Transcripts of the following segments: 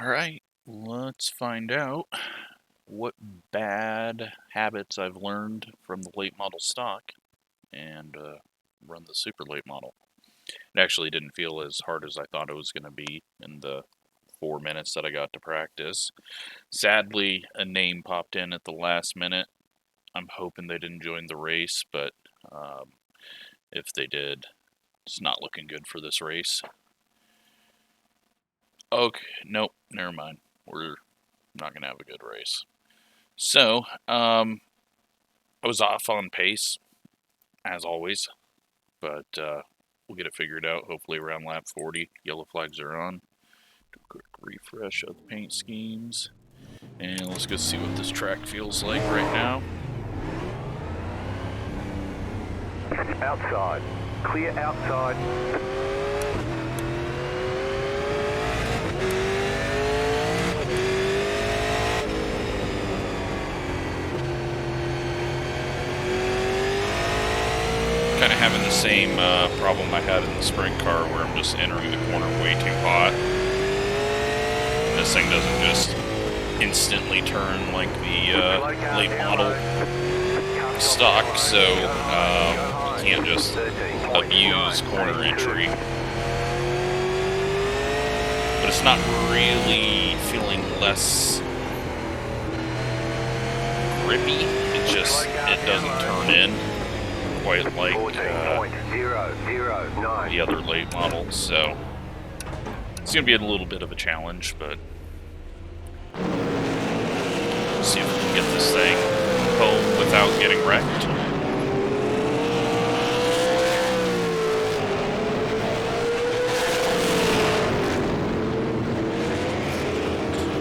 Alright, let's find out what bad habits I've learned from the late model stock and run the super late model. It actually didn't feel as hard as I thought it was going to be in the 4 minutes that I got to practice. Sadly, a name popped in at the last minute. I'm hoping they didn't join the race, but if they did, it's not looking good for this race. Okay, nope, never mind. We're not going to have a good race. So, I was off on pace, as always, but we'll get it figured out, hopefully around lap 40. Yellow flags are on. Do a quick refresh of the paint schemes. And let's go see what this track feels like right now. Outside. Clear outside. Kind of having the same problem I had in the sprint car where I'm just entering the corner way too hot. This thing doesn't just instantly turn like the late model stock, so you can't just abuse corner entry. But it's not really feeling less grippy, it just, it doesn't turn in quite like the other late models, so it's going to be a little bit of a challenge, but we'll see if we can get this thing home without getting wrecked.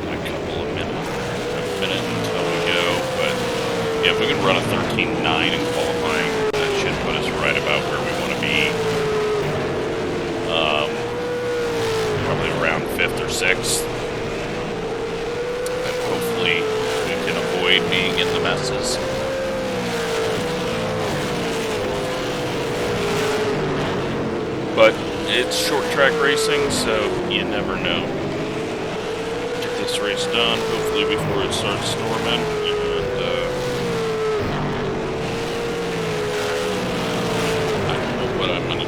A couple of minutes, a minute until we go, but yeah, if we can run a 13.9 in qualifying, should put us right about where we want to be. Probably around 5th or 6th. And hopefully we can avoid being in the messes. But it's short track racing, so you never know. Get this race done, hopefully before it starts storming.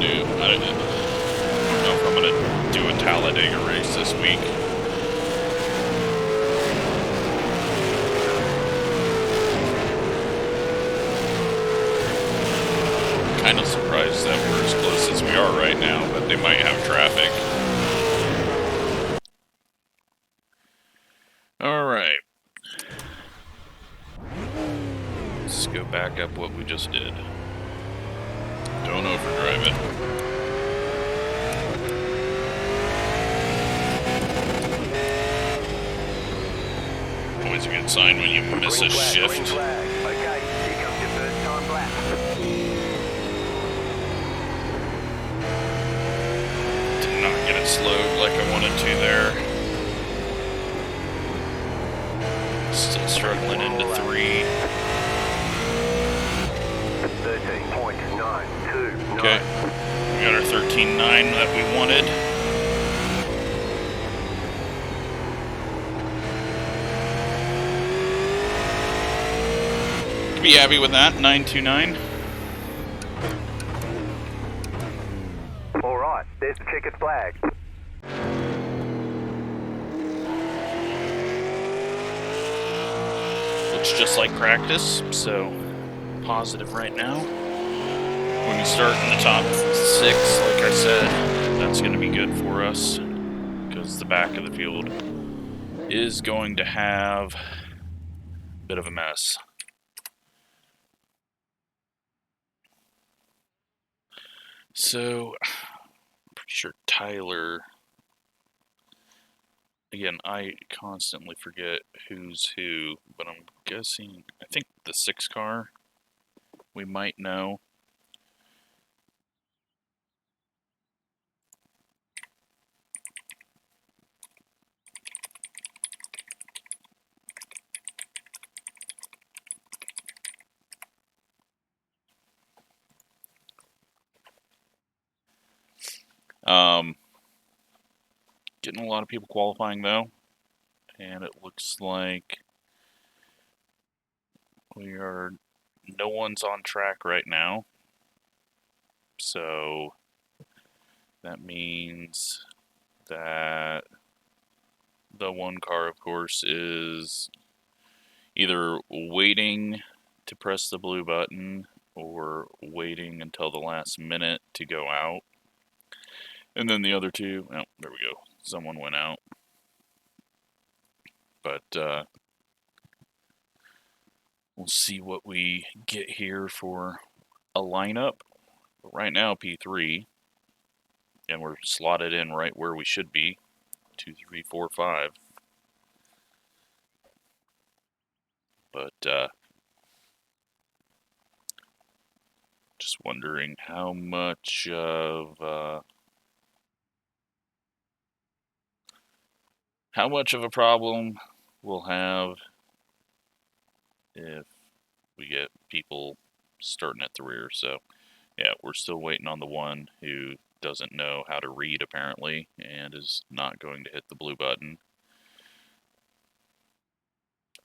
I don't know if I'm going to do a Talladega race this week. Kind of surprised that we're as close as we are right now, but they might have traffic. Alright. Let's go back up what we just did. Don't overdrive it. Always a good sign when you miss a shift. Okay, here comes your first time lap. Did not get it slowed like I wanted to there. Still struggling into 3. 13.929. Okay, we got our 13.9 that we wanted. Be happy with that, 929. Alright, there's the checkered flag. Looks just like practice, so positive right now. When we start in the top 6, like I said, that's going to be good for us, because the back of the field is going to have a bit of a mess. So, I'm pretty sure Tyler, again, I constantly forget who's who, but I'm guessing, I think the 6 car, we might know. Getting a lot of people qualifying though. and it looks like no one's on track right now. So that means that the one car, of course, is either waiting to press the blue button or waiting until the last minute to go out. And then the other two, oh, there we go. Someone went out. But we'll see what we get here for a lineup. But right now, P3, and we're slotted in right where we should be. 2, 3, 4, 5. But just wondering how much of a problem we'll have if we get people starting at the rear. So yeah, we're still waiting on the one who doesn't know how to read apparently and is not going to hit the blue button.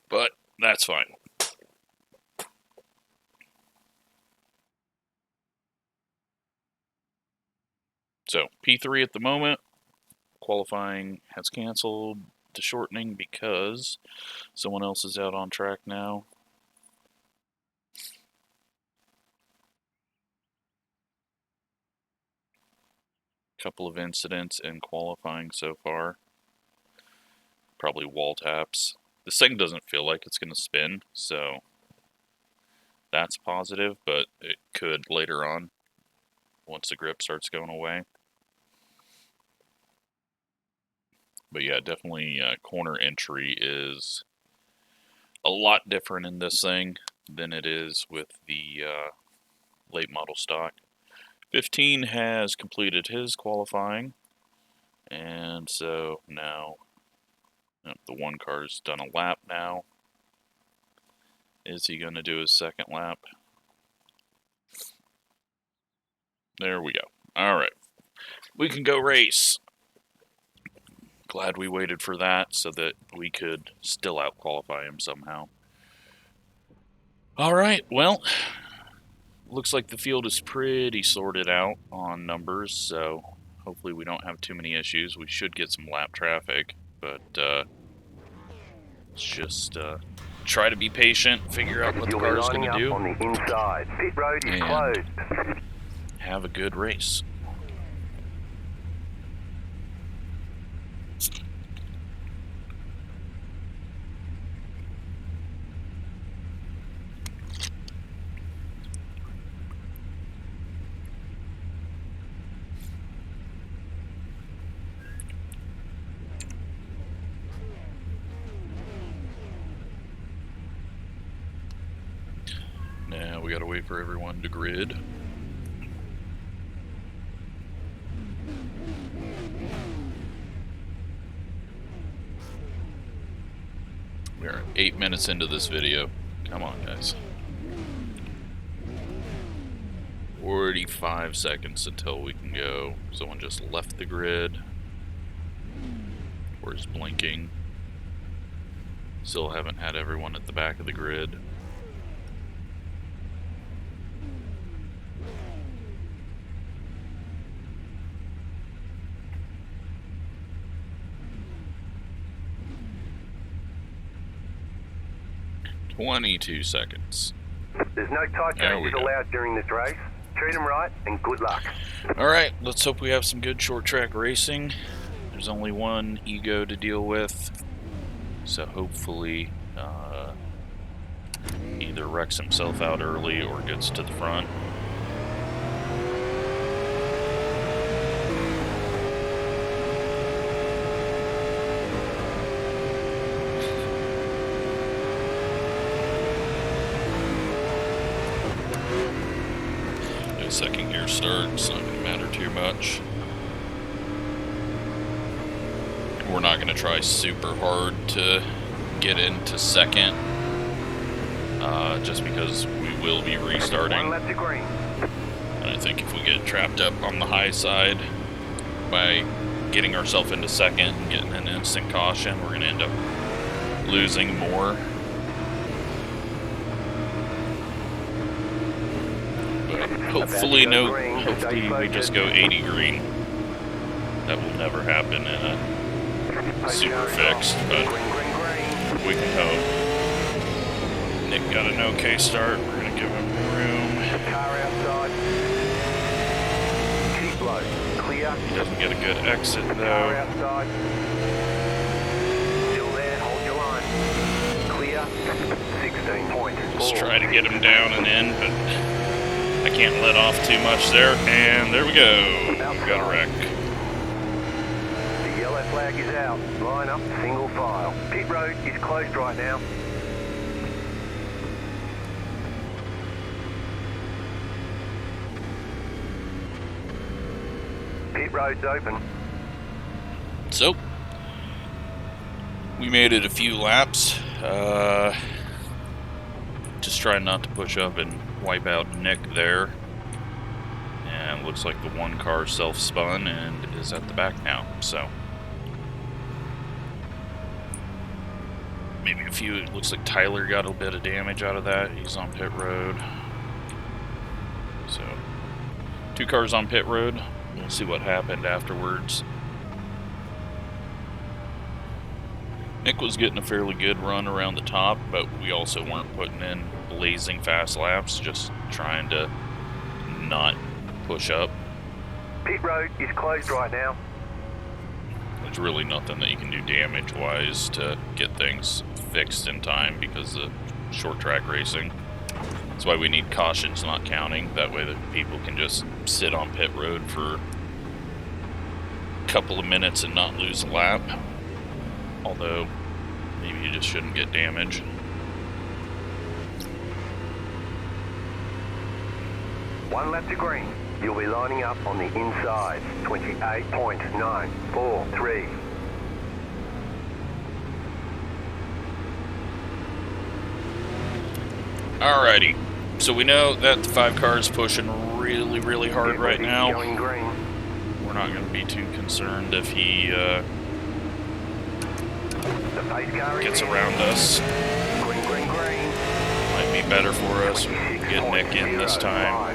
But that's fine. So P3 at the moment. Qualifying has canceled the shortening because someone else is out on track now. Couple of incidents in qualifying so far. Probably wall taps. This thing doesn't feel like it's going to spin, so that's positive, but it could later on once the grip starts going away. But yeah, definitely corner entry is a lot different in this thing than it is with the late model stock. 15 has completed his qualifying, and so now the one car's done a lap now. Is he going to do his second lap? There we go. All right. We can go race. Glad we waited for that so that we could still out-qualify him somehow. All right, well, looks like the field is pretty sorted out on numbers, so hopefully we don't have too many issues. We should get some lap traffic, but let's just try to be patient, figure out what the car is going to do, on the inside. Pit road is closed. Have a good race. Now we gotta wait for everyone to grid. We're 8 minutes into this video. Come on, guys. 45 seconds until we can go. Someone just left the grid. Or is blinking. Still haven't had everyone at the back of the grid. "22 seconds. There's no tire changes allowed during this race. Treat them right and good luck. Alright, let's hope we have some good short track racing. There's only one ego to deal with, so hopefully either wrecks himself out early or gets to the front. Second gear start, it's not going to matter too much. We're not going to try super hard to get into second, just because we will be restarting. One lap to green. And I think if we get trapped up on the high side by getting ourselves into second and getting an instant caution, we're going to end up losing more. But hopefully we just go 80 green. That will never happen in a super fixed, but we can hope. Nick got an okay start. We're gonna give him room. Car outside. Keep low. Clear. He doesn't get a good exit Car though. outside. Still there. Hold your line. Clear. 16 points. Just try to get him down and in, but I can't let off too much there. And there we go. Got a wreck. The yellow flag is out. Line up, single file. Pit road is closed right now. Pit road's open. So, we made it a few laps. Just trying not to push up and wipe out Nick there. And looks like the one car self-spun and is at the back now, so. Maybe a few, it looks like Tyler got a bit of damage out of that. He's on pit road. So, 2 cars on pit road. We'll see what happened afterwards. Nick was getting a fairly good run around the top, but we also weren't putting in blazing fast laps, just trying to not push up. Pit road is closed right now. There's really nothing that you can do damage-wise to get things fixed in time because of short track racing. That's why we need cautions not counting. That way that people can just sit on pit road for a couple of minutes and not lose a lap. Although, maybe you just shouldn't get damage. One lap to green. You'll be lining up on the inside. 28.943. Alrighty, so we know that the 5 car is pushing really, really hard right now. Going green. We're not going to be too concerned if he The pace car gets is around us. green, green, green. Might be better for us. We can get Nick in this time. A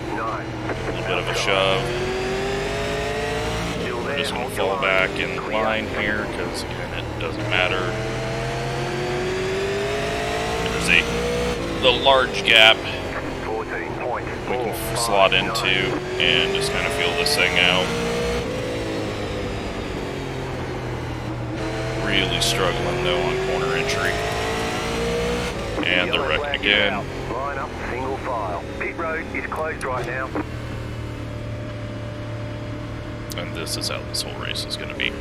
little bit of a shove. We're just going to fall back in line here because, again, it doesn't matter. There's the large gap we can slot into and just kind of feel this thing out. Really struggling though on corner entry. And they're wrecking again. Line up, single file. Pit road is closed right now. And this is how this whole race is going to be.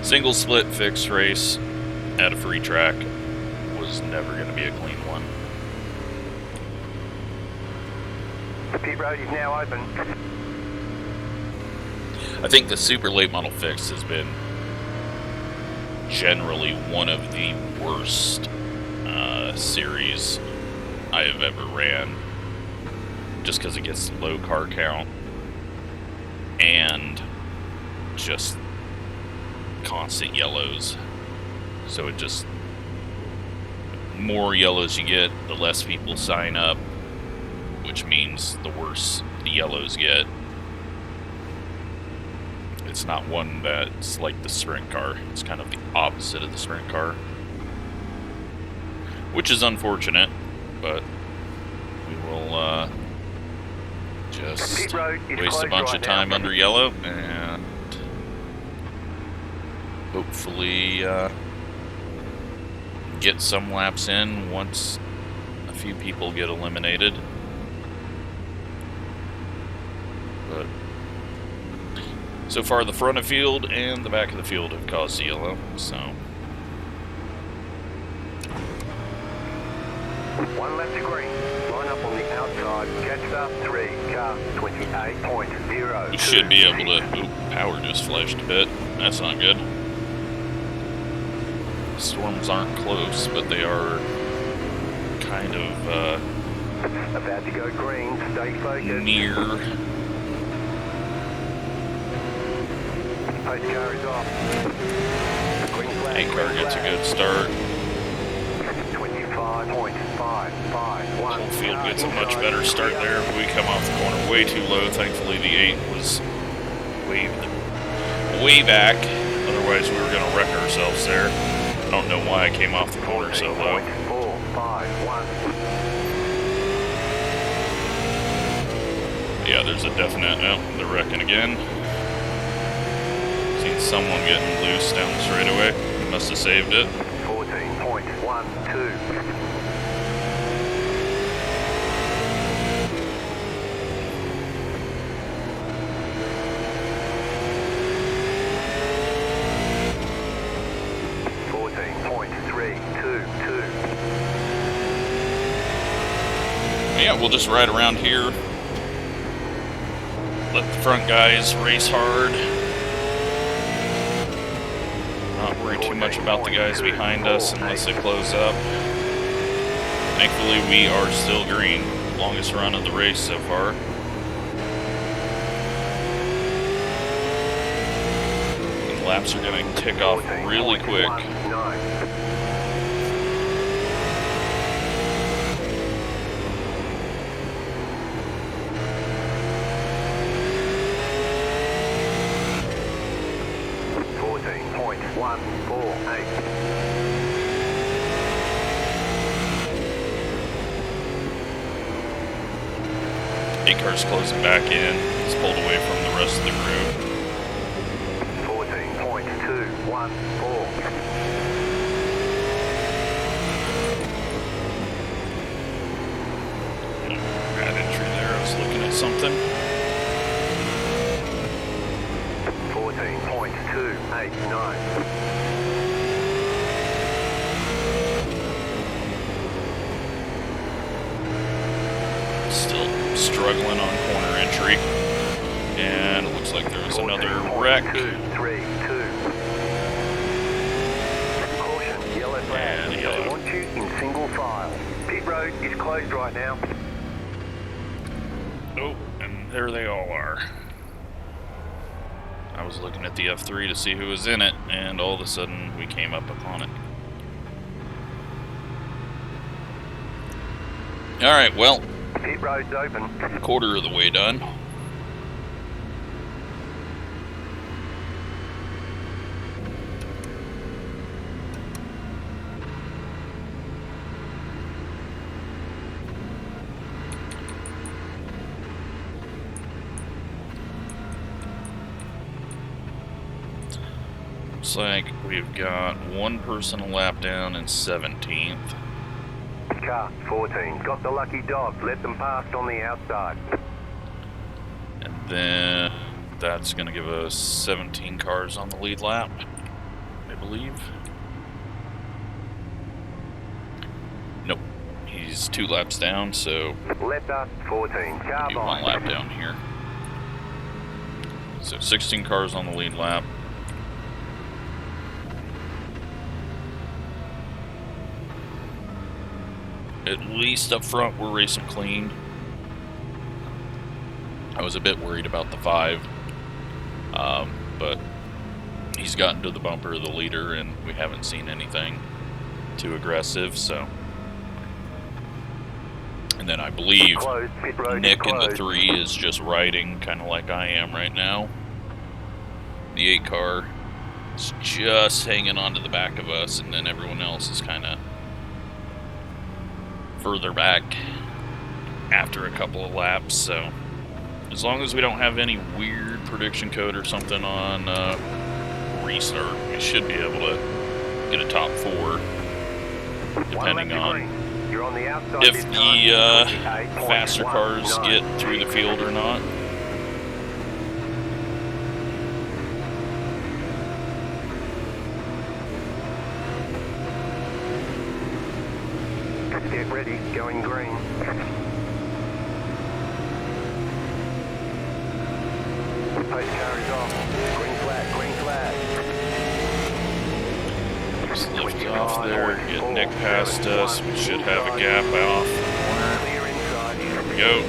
Single split fixed race at a free track was never going to be a clean one. The pit road is now open. I think the super late model fix has been generally one of the worst series I have ever ran, just because it gets low car count and just constant yellows. So it just, more yellows you get, the less people sign up, which means the worse the yellows get. It's not one that's like the sprint car. It's kind of the opposite of the sprint car, which is unfortunate, but we will just waste a bunch of time under yellow and hopefully get some laps in once a few people get eliminated. But so far the front of the field and the back of the field have caused the yellow, so. One lap to green. Line up on the outside. Catch up 3, car 28.0. We should be able to, oop, power just flashed a bit. That's not good. Storms aren't close, but they are kind of about to go green. Stay focused. near Post car is off. Green flag. 8 car gets a good start. 25.551. Whole field gets a much better start there. We come off the corner way too low. Thankfully, the 8 was way back. Otherwise, we were going to wreck ourselves there. I don't know why I came off the corner so low. 451. Yeah, there's a definite. Oh, they're wrecking again. Seen someone getting loose down the straightaway. Must have saved it. 14.12. Yeah, we'll just ride around here. Let the front guys race hard. Not worry too much about the guys behind us unless they close up. Thankfully, we are still green. Longest run of the race so far. And the laps are going to tick off really quick. 14.148. Eight cars closing back in. He's pulled away from the rest of the group. 14.214. Bad entry there. I was looking at something. 14.289. Still struggling on corner entry. And it looks like there was another wreck. 232. Caution, yellow flag. And yellow. I want you in single file. Pit road is closed right now. Oh, and there they all are. I was looking at the F3 to see who was in it, and all of a sudden we came up upon it. Alright, well, Pit road's open. quarter of the way done. Looks like we've got one person a lap down in 17th. Car 14. Got the lucky dog. Let them pass on the outside. And then that's going to give us 17 cars on the lead lap, I believe. Nope. He's 2 laps down, so Left us 14. Car do 1 lap down here. So 16 cars on the lead lap. At least up front, we're racing clean. I was a bit worried about the 5, but he's gotten to the bumper of the leader, and we haven't seen anything too aggressive. So, and then I believe Nick in the 3 is just riding, kind of like I am right now. The 8 car is just hanging on to the back of us, and then everyone else is kind of further back after a couple of laps. So as long as we don't have any weird prediction code or something on restart, we should be able to get a top 4, depending on if the faster cars get through the field or not. Get ready, going green. Post car is off. Green flag, green flag. Just lift off there, get Nick past us. We should have a gap off the corner. Clear inside. There we go.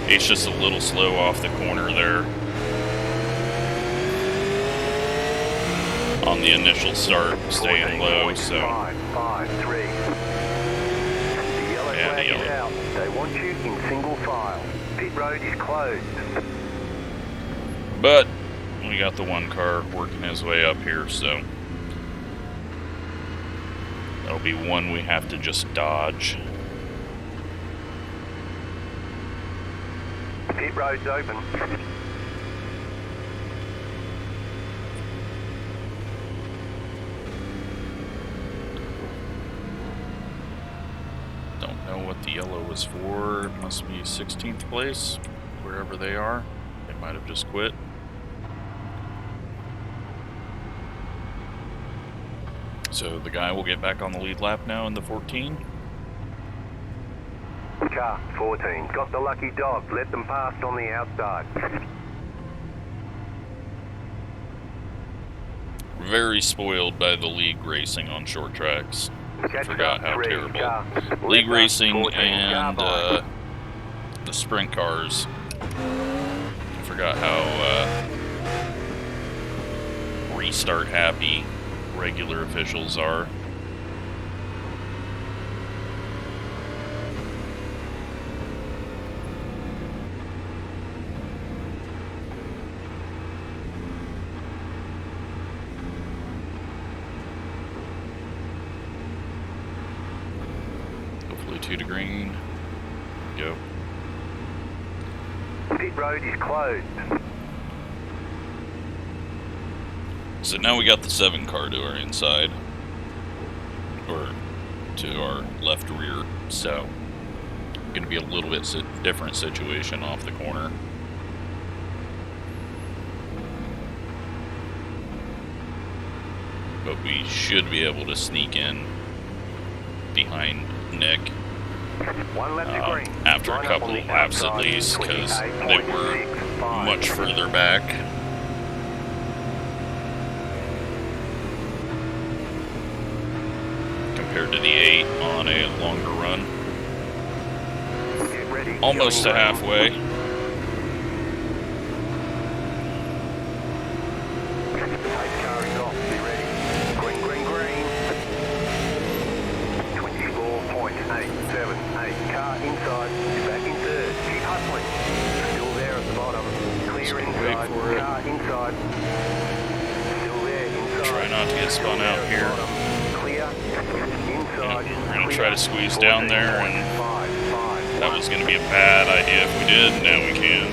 He's just a little slow off the corner there. on the initial start, staying low, so... 553. The yellow flag is out. They want you in single file. Pit road is closed. But we got the one car working his way up here, so that'll be one we have to just dodge. Pit road's open. Don't know what the yellow was for. It must be 16th place, wherever they are. They might have just quit. So the guy will get back on the lead lap now in the 14. Car 14. Got the lucky dog. Let them past on the outside. Very spoiled by the league racing on short tracks. Forgot how terrible. League racing and the sprint cars. I forgot how restart happy regular officials are. Hopefully 2 to green. Go. Pit road is closed. So now we got the 7 car to our inside, or to our left rear, so going to be a little bit different situation off the corner. But we should be able to sneak in behind Nick after a couple of laps at least, because they were much further back. Compared to the 8 on a longer run. Almost to halfway. Car is off. Be ready. Green, green, green. 24.878. Car inside. Back in third. Keep hustling. Still there at the bottom. Clear inside. Car inside. Still there inside. Try not to get spun out here. Clear. Inside. Yeah, we're going to try to squeeze down there, and that was going to be a bad idea if we did. Now we can.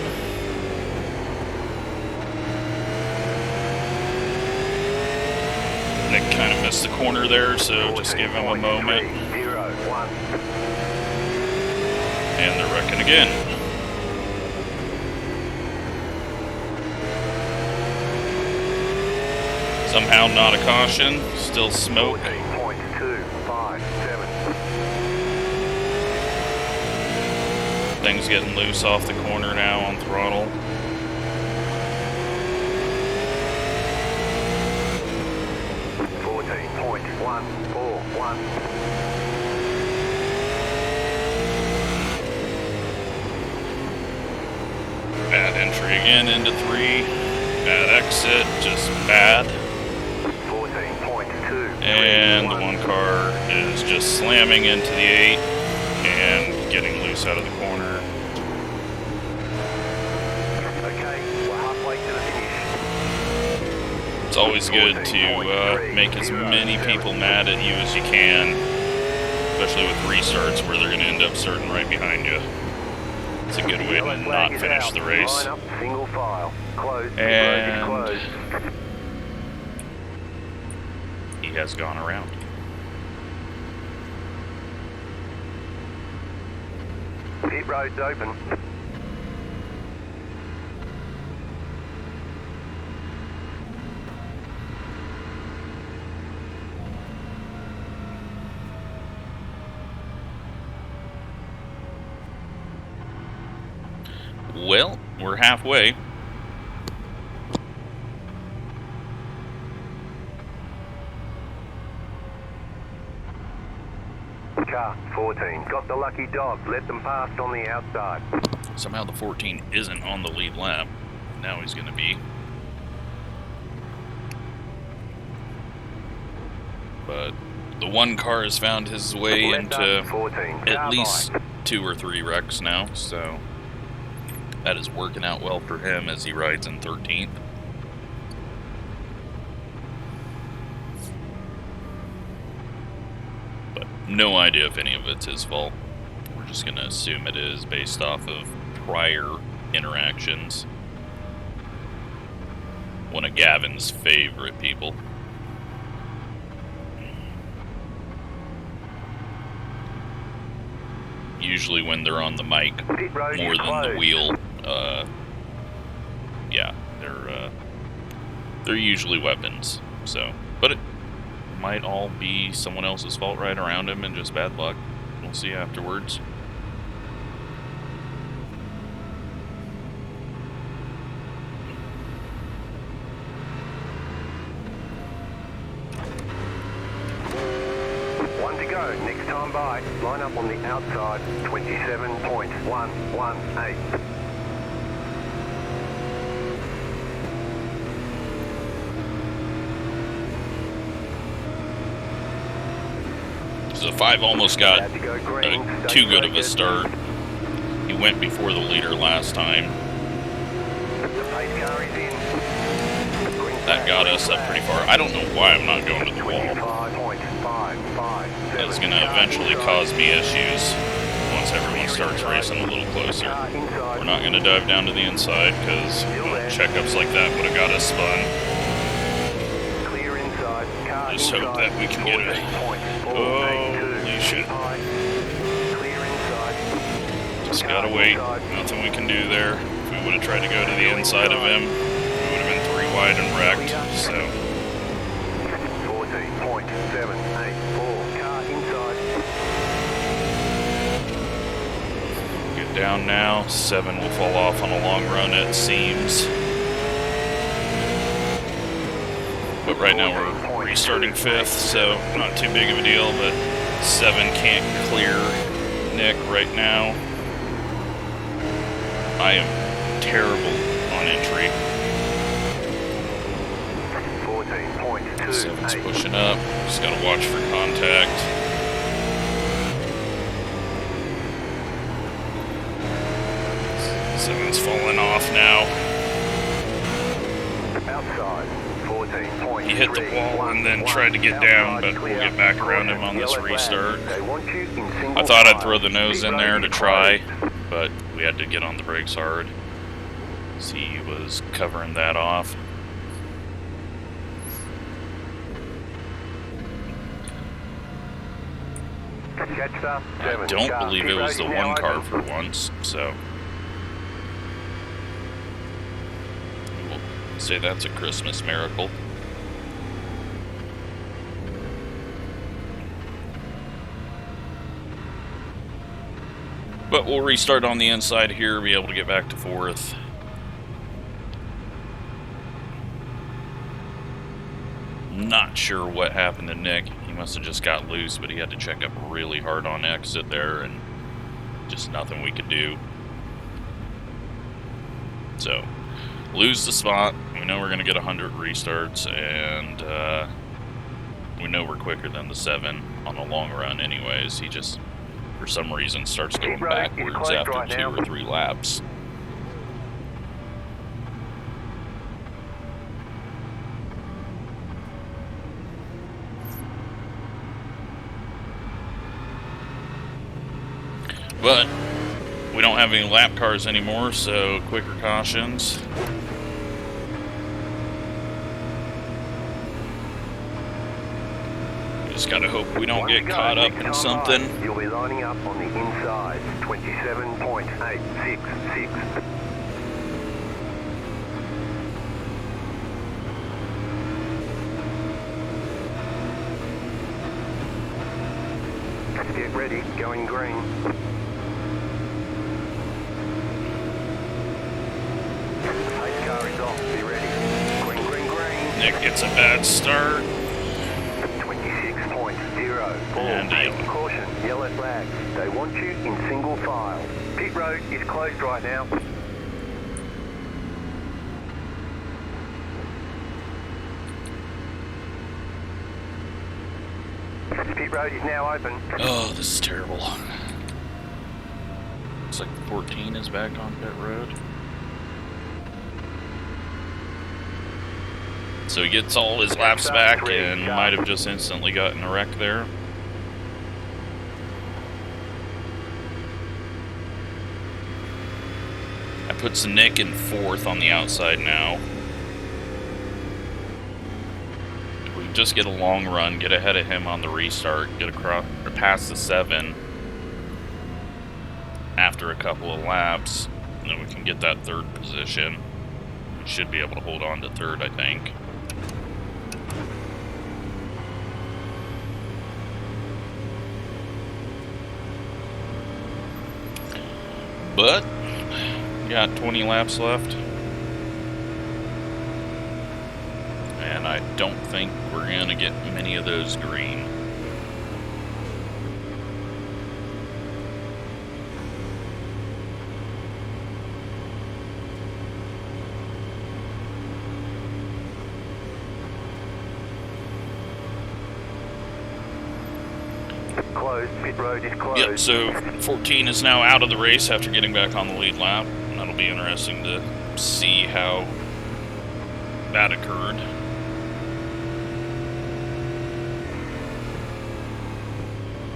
Nick kind of missed the corner there, so just give him a moment. And they're wrecking again. Somehow not a caution, still smoke. Things getting loose off the corner now on throttle. Bad entry again into 3. Bad exit, just bad. 14.2. And the 1 car is just slamming into the 8 and getting loose out of the corner. Okay, we're halfway to the finish. It's always good to make as many people mad at you as you can, especially with restarts where they're going to end up starting right behind you. It's a good way to not finish the race. Single file. Closed. And he has gone around. Pit road's open. Well, we're halfway. Car 14. Got the lucky dog. Let them past on the outside. Somehow the 14 isn't on the lead lap. Now he's going to be. but the one car has found his way into 14, at least 2 or 3 wrecks now, so that is working out well for him as he rides in 13th. But no idea if any of it's his fault. We're just going to assume it is based off of prior interactions. One of Gavin's favorite people. Usually when they're on the mic more than the wheel, yeah, they're usually weapons. So, but it might all be someone else's fault right around him and just bad luck. We'll see afterwards. Next time by, line up on the outside, 27.118. So 5 almost got too good of a start. He went before the leader last time. That got us up pretty far. I don't know why I'm not going to the wall. That's going to eventually cause me issues once everyone starts racing a little closer. We're not going to dive down to the inside because checkups like that would have got us spun. Just hope that we can get it. Holy shit. Just gotta wait. Nothing we can do there. If we would have tried to go to the inside of him, we would have been 3 wide and wrecked. So 14.784. Car inside. Get down now. 7 will fall off on a long run, it seems. But right now we're restarting 5th, so not too big of a deal, but 7 can't clear Nick right now. I am terrible on entry. 7's pushing up. Just gotta watch for contact. Seven's falling off now. Outside. He hit the wall and then tried to get down, but we'll get back around him on this restart. I thought I'd throw the nose in there to try, but we had to get on the brakes hard. So he was covering that off. I don't believe it was the one car for once, so we'll say that's a Christmas miracle. But we'll restart on the inside here, be able to get back to 4th. Not sure what happened to Nick. He must have just got loose, but he had to check up really hard on exit there, and just nothing we could do. So, lose the spot. We know we're going to get 100 restarts, and we know we're quicker than the 7 on the long run anyways. He just, for some reason, starts going backwards after 2 or 3 laps. But we don't have any lap cars anymore, so quicker cautions. Just gotta hope we don't get caught up in something. You'll be lining up on the inside, 27.866. Get ready, going green. Pace car is off, be ready. Green, green, green. Nick gets a bad start. 26.048. Caution, yellow flag. They want you in single file. Pit road is closed right now. road is now open. Oh, this is terrible. Looks like 14 is back on pit road. So he gets all his laps back and might have just instantly gotten a wreck there. That puts Nick in 4th on the outside now. If we just get a long run, get ahead of him on the restart, get across or past the 7 after a couple of laps, and then we can get that 3rd position. We should be able to hold on to 3rd, I think. But got 20 laps left, and I don't think we're gonna get many of those green. Closed. Pit road is closed. Yep, so 14 is now out of the race after getting back on the lead lap. That'll be interesting to see how that occurred.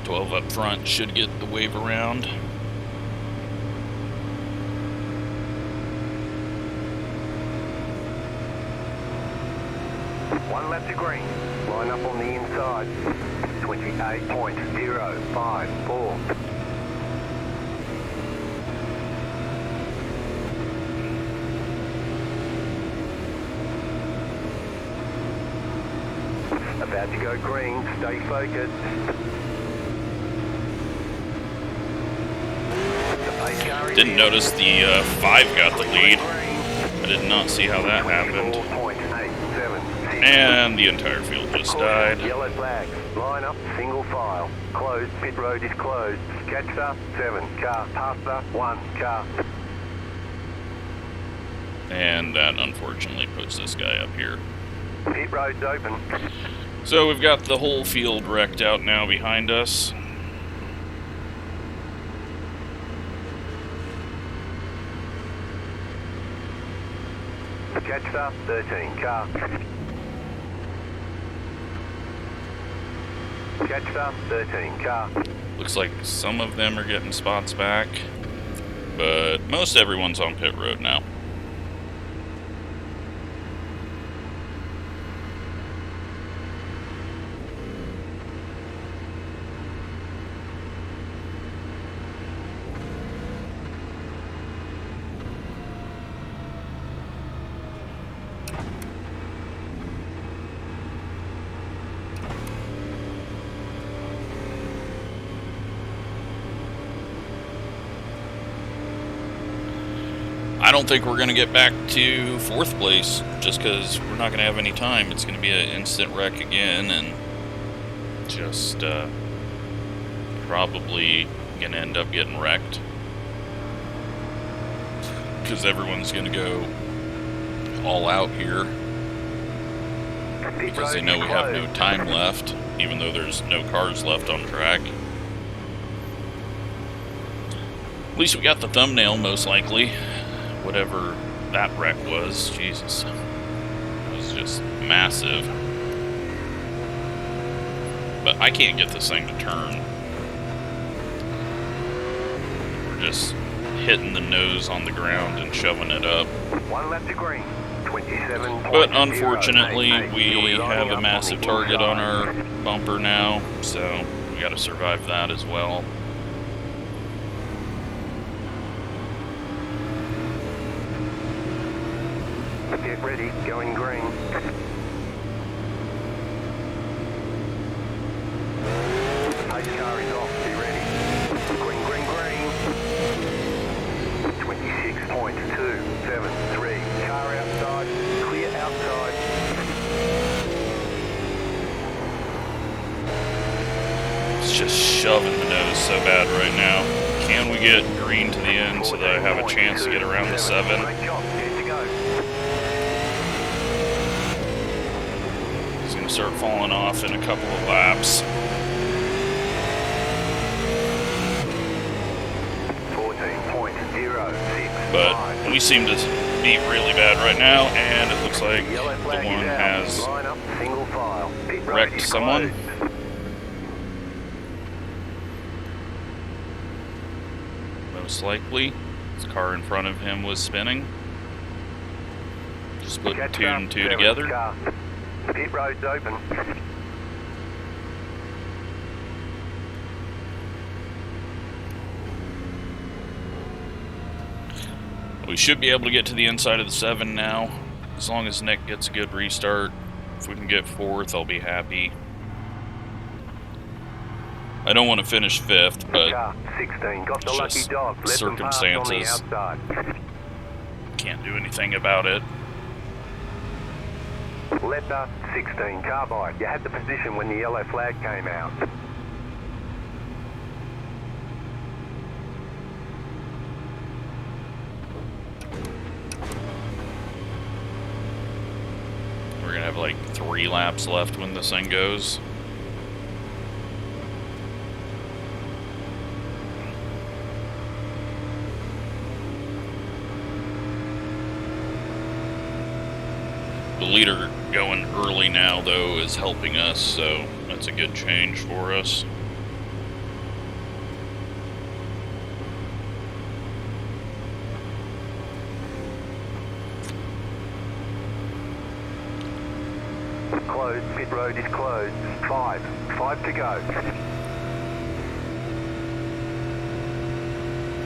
"12 up front should get the wave around. One lap to green. Line up on the inside. 28.054. About to go green. Stay focused. Didn't notice the 5 got the lead. I did not see how that happened. And the entire field just died. Yellow flag. Line up, single file. Closed. Pit road is closed. Catch the 7 car. Pass the 1 car. And that unfortunately puts this guy up here. Pit road's open. So we've got the whole field wrecked out now behind us. Catch the 13 car. Catch the 13 car. Looks like some of them are getting spots back, but most everyone's on pit road now. I don't think we're going to get back to 4th place just because we're not going to have any time. It's going to be an instant wreck again, and just probably going to end up getting wrecked because everyone's going to go all out here because they know we have no time left, even though there's no cars left on track. At least we got the thumbnail, most likely. Whatever that wreck was, Jesus, it was just massive. But I can't get this thing to turn. We're just hitting the nose on the ground and shoving it up. One lap to green. 27. But unfortunately, we have a massive target on our bumper now, so we got to survive that as well. Get ready, going green. Pace car is off, be ready. Green, green, green. 26.273. Car outside, clear outside. It's just shoving the nose so bad right now. Can we get green to the end so that I have a chance to get around the 7? Great job, good to go. It's going to start falling off in a couple of laps. But we seem to be really bad right now, and it looks like the one has wrecked someone. Most likely, his car in front of him was spinning. Just putting two and two together. Pit road's open. We should be able to get to the inside of the 7 now, as long as Nick gets a good restart. If we can get 4th, I'll be happy. I don't want to finish 5th, but 16 got the lucky just dog. Let them pass on the circumstances. outside. Can't do anything about it. Letter 16 carbide. You had the position when the yellow flag came out. We're gonna have like 3 laps left when this thing goes. The leader going early now, though, is helping us, so that's a good change for us. Closed. Pit road is closed. 5 to go.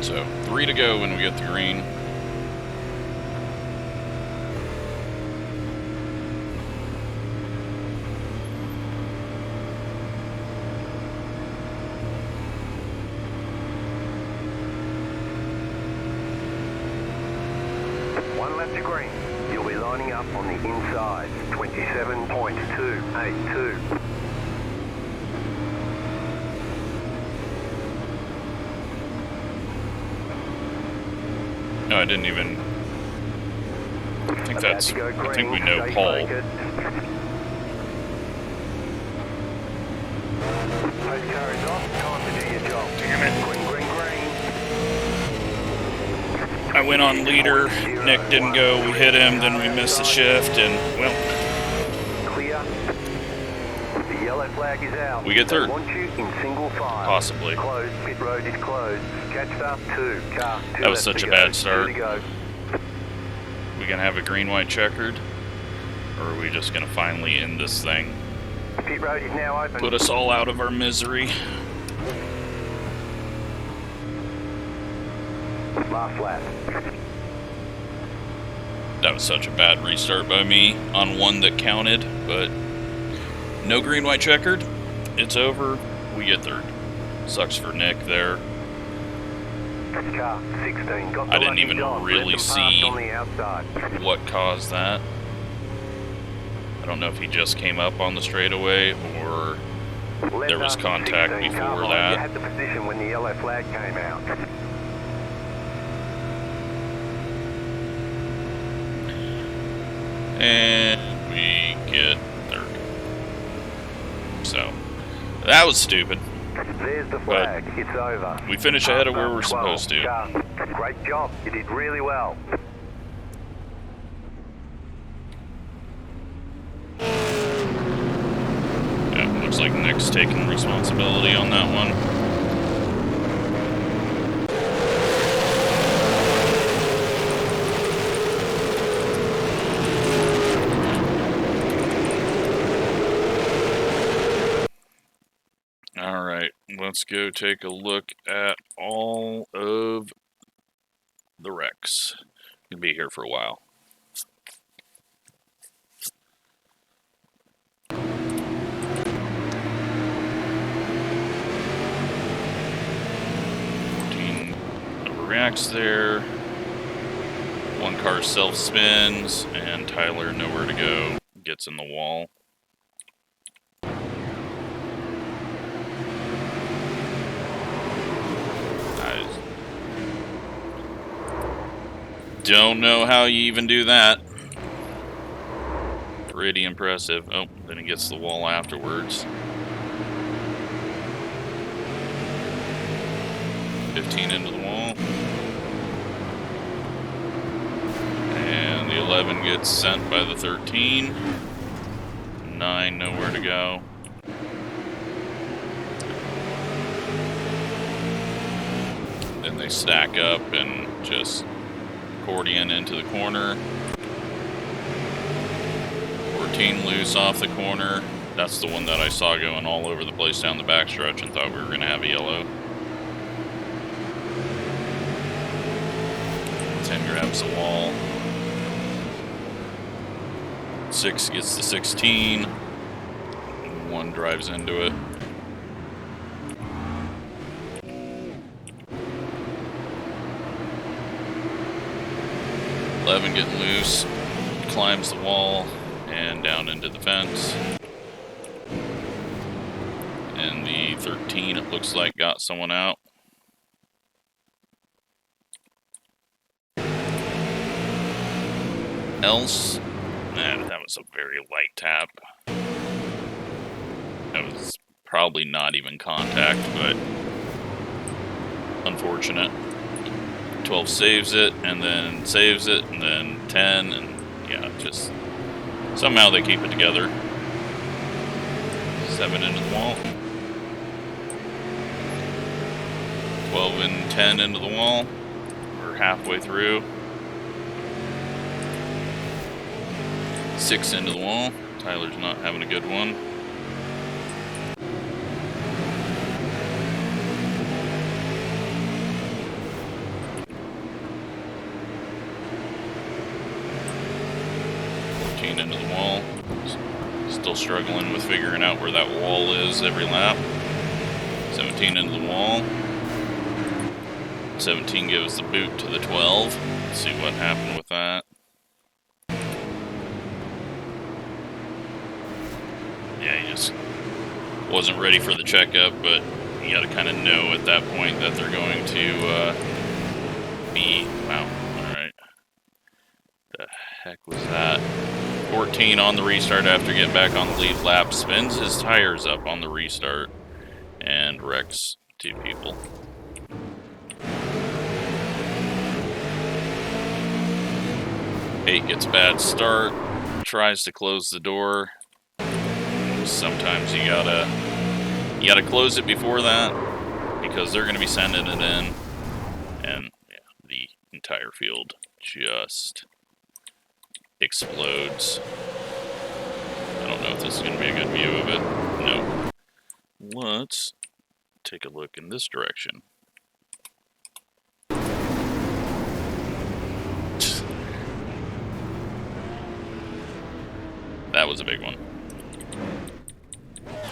So 3 to go when we get the green. Left to green. You'll be lining up on the inside. 27.282. No, I didn't even. I think that's. I think we know Paul. Post car is off. Time to do your job. Damn it. Green, green, green. I went on leader, Nick didn't go, we hit him, then we missed the shift, and, well, Clear. The yellow flag is out. we get 3rd. Want you in single file. Possibly. Closed. Pit road is closed. Catch up 2. Car 2 That was left such to a go. bad start. 2 to go. We gonna have a green-white checkered, or are we just gonna finally end this thing? Pit road is now open. Put us all out of our misery. Last lap. That was such a bad restart by me on one that counted, but no green-white checkered. It's over. We get 3rd. Sucks for Nick there. Car 16 got the I didn't lucky even dog. really Let them pass see on the outside. what caused that. I don't know if he just came up on the straightaway or there was contact before carbide. that. You had the position when the yellow flag came out. And we get 3rd. So, that was stupid. There's the flag. It's over. We finished ahead of where we're supposed to. Great job. You did really well. Yeah, looks like Nick's taking responsibility on that one. Alright, let's go take a look at all of the wrecks. Gonna be here for a while. Overreacts there. One car self-spins, and Tyler nowhere to go. Gets in the wall. I don't know how you even do that. Pretty impressive. Oh, then he gets the wall afterwards. 15 into the wall. 11 gets sent by the 13. 9 nowhere to go. Then they stack up and just accordion into the corner. 14 loose off the corner. That's the one that I saw going all over the place down the backstretch and thought we were going to have a yellow. 10 grabs the wall. 6 gets the 16. 1 drives into it. Eleven getting loose, climbs the wall and down into the fence. And the 13, it looks like, got someone out. Else, man, that was a very light tap. That was probably not even contact, but unfortunate. 12 saves it, and then saves it, and then 10, and yeah, just somehow they keep it together. 7 into the wall. 12 and 10 into the wall. We're halfway through. 6 into the wall. Tyler's not having a good one. Into the wall. Still struggling with figuring out where that wall is every lap. 17 into the wall. 17 gives the boot to the 12. Let's see what happened with that. Yeah, he just wasn't ready for the checkup, but you gotta kind of know at that point that they're going to be... Wow, alright. The heck was that? 14 on the restart after getting back on the lead lap, spins his tires up on the restart and wrecks 2 people. Eight gets a bad start, tries to close the door. Sometimes you gotta close it before that because they're gonna be sending it in, and yeah, the entire field just explodes. I don't know if this is going to be a good view of it. No. Let's take a look in this direction. That was a big one.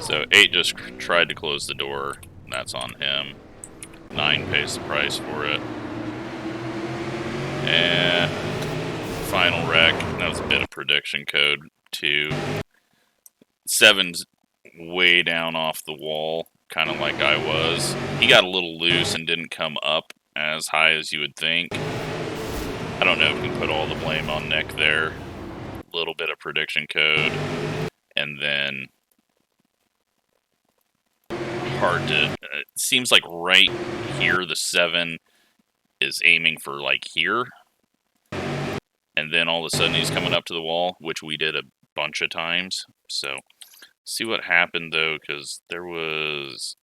So 8 just tried to close the door. That's on him. 9 pays the price for it. And final wreck. That was a bit of prediction code too. 7's way down off the wall, kind of like I was. He got a little loose and didn't come up as high as you would think. I don't know if we can put all the blame on Nick there. A little bit of prediction code, and then hard to... it seems like right here the 7 is aiming for like here. And then all of a sudden he's coming up to the wall, which we did a bunch of times. So, see what happened though, because there was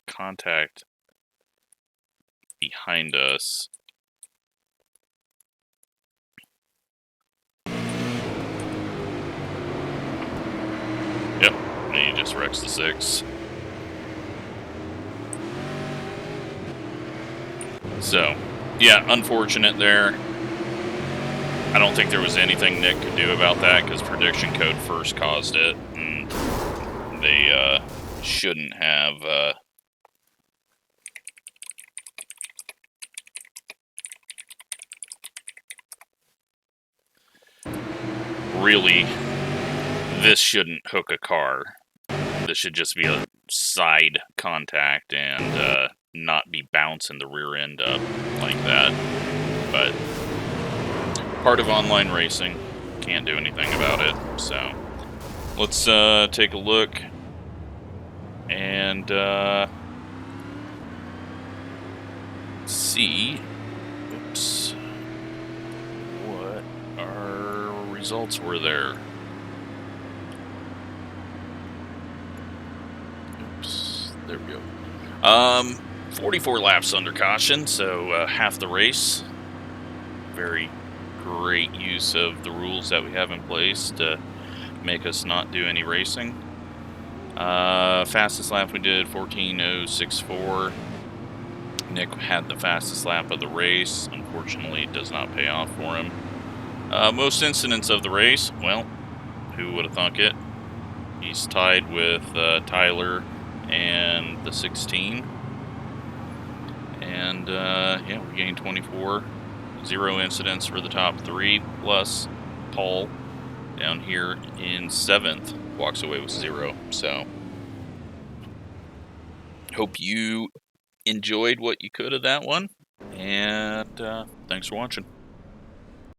contact behind us. Yep, and he just wrecks the 6. So, yeah, unfortunate there. I don't think there was anything Nick could do about that because prediction code first caused it, and they shouldn't have really. This shouldn't hook a car. This should just be a side contact and not be bouncing the rear end up like that. But part of online racing, can't do anything about it. So let's take a look and see. Oops. What are results were there? Oops, there we go. 44 laps under caution, so half the race. Very great use of the rules that we have in place to make us not do any racing. Fastest lap we did 14:064. Nick had the fastest lap of the race. Unfortunately, it does not pay off for him. Most incidents of the race, well, who would have thunk it? He's tied with Tyler and the 16. And yeah, we gained 24. 0 incidents for the top 3, plus Paul down here in 7th walks away with 0. So, hope you enjoyed what you could of that one, and thanks for watching.